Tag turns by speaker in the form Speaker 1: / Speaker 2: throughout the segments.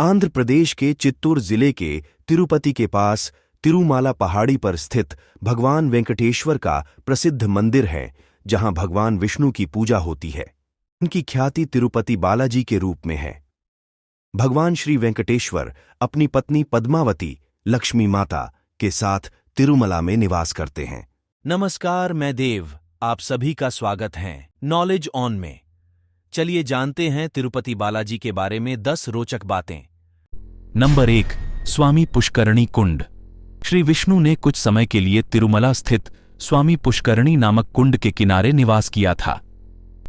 Speaker 1: आंध्र प्रदेश के चित्तूर जिले के तिरुपति के पास तिरुमाला पहाड़ी पर स्थित भगवान वेंकटेश्वर का प्रसिद्ध मंदिर है, जहां भगवान विष्णु की पूजा होती है। उनकी ख्याति तिरुपति बालाजी के रूप में है। भगवान श्री वेंकटेश्वर अपनी पत्नी पद्मावती, लक्ष्मी माता के साथ तिरुमला में निवास करते हैं।
Speaker 2: नमस्कार, मैं देव, आप सभी का स्वागत है नॉलेज ऑन में। चलिए जानते हैं तिरुपति बालाजी के बारे में 10 रोचक बातें।
Speaker 3: नंबर 1, स्वामी पुष्करणी कुंड। श्री विष्णु ने कुछ समय के लिए तिरुमला स्थित स्वामी पुष्करणी नामक कुंड के किनारे निवास किया था।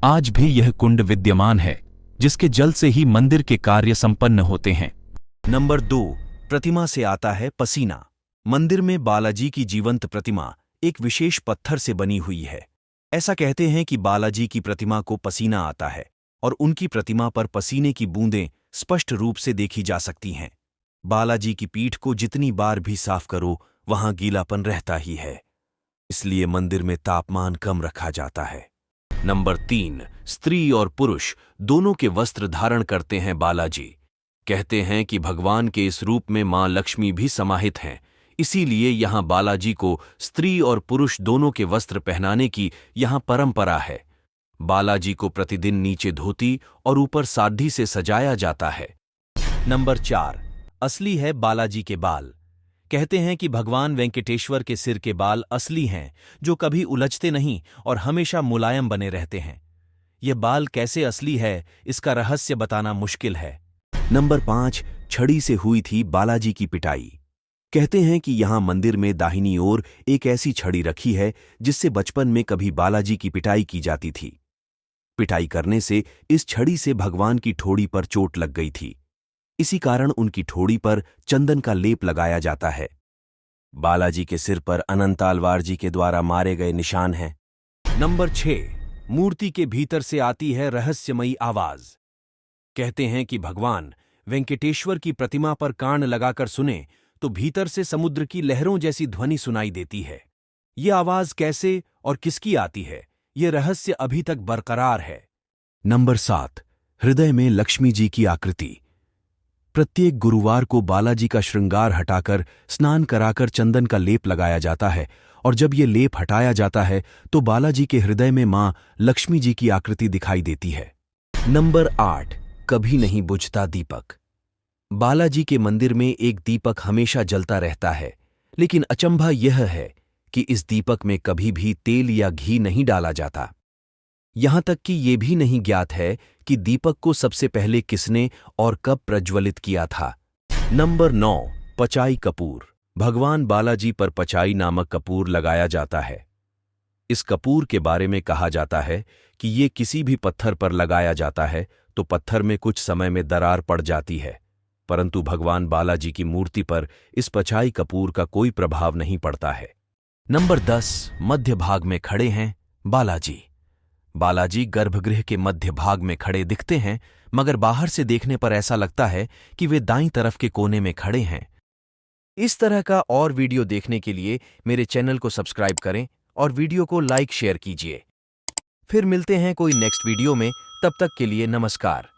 Speaker 3: आज भी यह कुंड विद्यमान है, जिसके जल से ही मंदिर के कार्य संपन्न होते हैं।
Speaker 2: नंबर 2, प्रतिमा से आता है पसीना। मंदिर में बालाजी की जीवंत प्रतिमा एक विशेष पत्थर से बनी हुई है। ऐसा कहते हैं कि बालाजी की प्रतिमा को पसीना आता है और उनकी प्रतिमा पर पसीने की बूंदें स्पष्ट रूप से देखी जा सकती हैं। बालाजी की पीठ को जितनी बार भी साफ करो, वहां गीलापन रहता ही है, इसलिए मंदिर में तापमान कम रखा जाता है।
Speaker 1: नंबर 3, स्त्री और पुरुष दोनों के वस्त्र धारण करते हैं बालाजी। कहते हैं कि भगवान के इस रूप में मां लक्ष्मी भी समाहित हैं, इसीलिए यहां बालाजी को स्त्री और पुरुष दोनों के वस्त्र पहनाने की यहां परंपरा है। बालाजी को प्रतिदिन नीचे धोती और ऊपर साड़ी से सजाया जाता है।
Speaker 2: नंबर 4, असली है बालाजी के बाल। कहते हैं कि भगवान वेंकटेश्वर के सिर के बाल असली हैं, जो कभी उलझते नहीं और हमेशा मुलायम बने रहते हैं। ये बाल कैसे असली है, इसका रहस्य बताना मुश्किल है।
Speaker 1: नंबर 5, छड़ी से हुई थी बालाजी की पिटाई। कहते हैं कि यहां मंदिर में दाहिनी ओर एक ऐसी छड़ी रखी है जिससे बचपन में कभी बालाजी की पिटाई की जाती थी। पिटाई करने से इस छड़ी से भगवान की ठोड़ी पर चोट लग गई थी। इसी कारण उनकी ठोड़ी पर चंदन का लेप लगाया जाता है। बालाजी के सिर पर अनंतालवार जी के द्वारा मारे गए निशान हैं।
Speaker 2: नंबर 6, मूर्ति के भीतर से आती है रहस्यमयी आवाज। कहते हैं कि भगवान वेंकटेश्वर की प्रतिमा पर कान लगाकर सुने तो भीतर से समुद्र की लहरों जैसी ध्वनि सुनाई देती है। ये आवाज कैसे और किसकी आती है, ये रहस्य अभी तक बरकरार है।
Speaker 1: नंबर 7, हृदय में लक्ष्मी जी की आकृति। प्रत्येक गुरुवार को बालाजी का श्रृंगार हटाकर स्नान कराकर चंदन का लेप लगाया जाता है, और जब ये लेप हटाया जाता है तो बालाजी के हृदय में मां लक्ष्मी जी की आकृति दिखाई देती है। नंबर 8, कभी नहीं बुझता दीपक। बालाजी के मंदिर में एक दीपक हमेशा जलता रहता है, लेकिन अचंभा यह है कि इस दीपक में कभी भी तेल या घी नहीं डाला जाता। यहां तक कि यह भी नहीं ज्ञात है कि दीपक को सबसे पहले किसने और कब प्रज्वलित किया था। नंबर 9, पचाई कपूर। भगवान बालाजी पर पचाई नामक कपूर लगाया जाता है। इस कपूर के बारे में कहा जाता है कि ये किसी भी पत्थर पर लगाया जाता है तो पत्थर में कुछ समय में दरार पड़ जाती है, परंतु भगवान बालाजी की मूर्ति पर इस पचाई कपूर का कोई प्रभाव नहीं पड़ता है।
Speaker 2: नंबर 10, मध्य भाग में खड़े हैं बालाजी। बालाजी गर्भगृह के मध्य भाग में खड़े दिखते हैं, मगर बाहर से देखने पर ऐसा लगता है कि वे दाईं तरफ के कोने में खड़े हैं। इस तरह का और वीडियो देखने के लिए मेरे चैनल को सब्सक्राइब करें और वीडियो को लाइक शेयर कीजिए। फिर मिलते हैं कोई नेक्स्ट वीडियो में, तब तक के लिए नमस्कार।